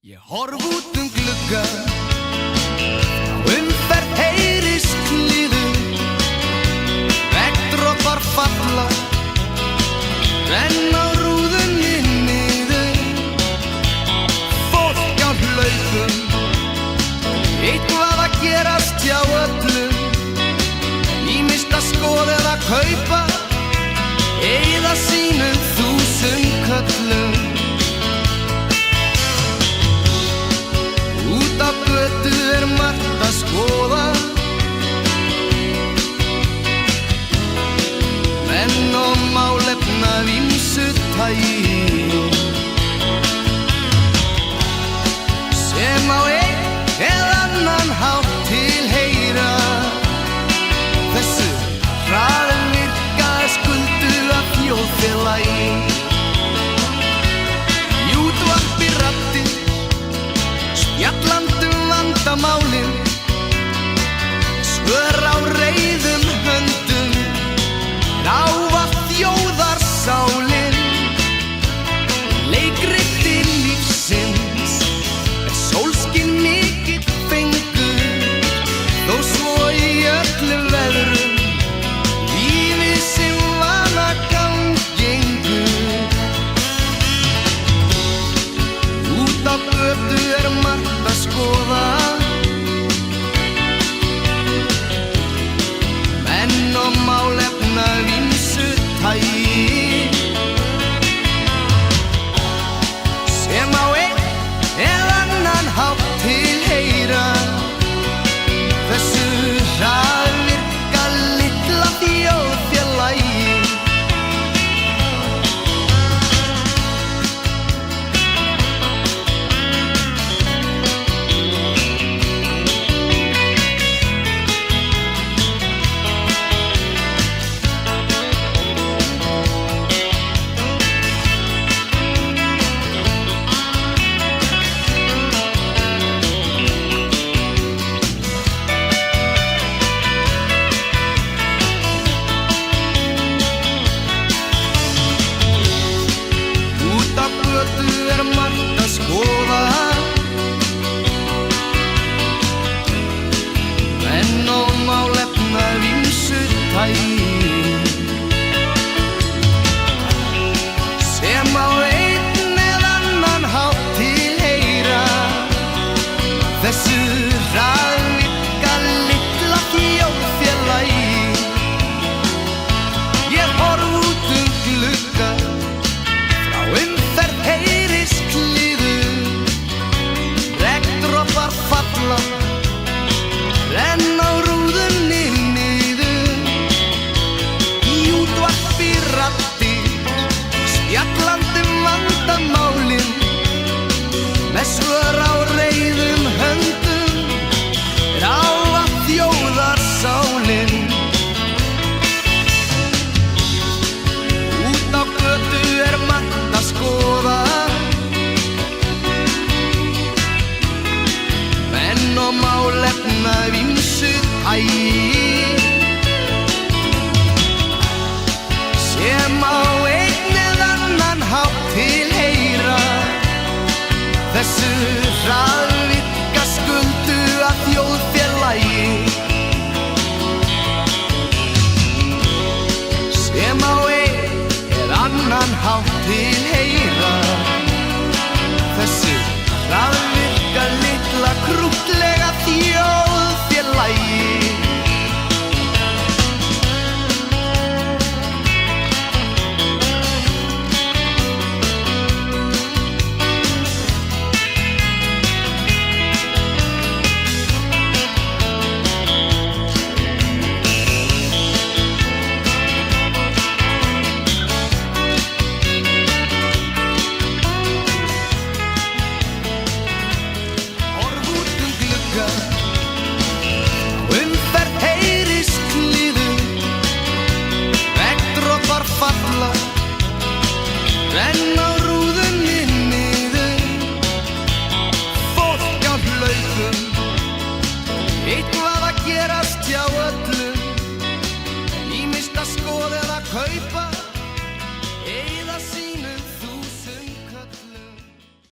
Ég horf út glugga, umferð heyrist kliðu, regndropar falla, renna á rúðunni niður. Fólk á hlaupum, eitthvað að gerast hjá öllum, ýmist að skoða eða kaupa, eyða sínum 1000 köllum. Út á götu margt að skoða, menn og málefna af ýmsu tagi, sem á einn eða annan hátt tilheyra þessu hraðvirka skulduga þjóðfélagi. Í útvarpi raddir, spjallandi vandamálin, svör á reiðum höndum, ráfa þjóðarsálin. Leikriti lífsins sólskin mikill fengur, þó svo í öllum veðrum lífið sem vanagang gengur. Út á götu margt að skoða, menn og málefna af ýmsu tagi, sem á einn eða annan hátt tilheyra þessu hraðvirka litla þjóðfélagi. Margt að skoða, menn og málefna af ýmsu tagi, sem á einn eða annan hátt tilheyra þessu hraðvirka litla þjóðfélagi. Ég horf út glugga, frá umferð heyrist kliðu, regndropar falla, renna á rúðunni niður. Í útvarpi raddir, spjallandi vandamálin, með svör á reiðum höndum, ráfa þjóðarsálin. Út á götu margt að skoða, menn og málefna af ýmsu tagi, sem á einn eða annan hátt tilheyra þessu hraðvirka skulduga þjóðfélagi, sem á einn eða annan hátt tilheyra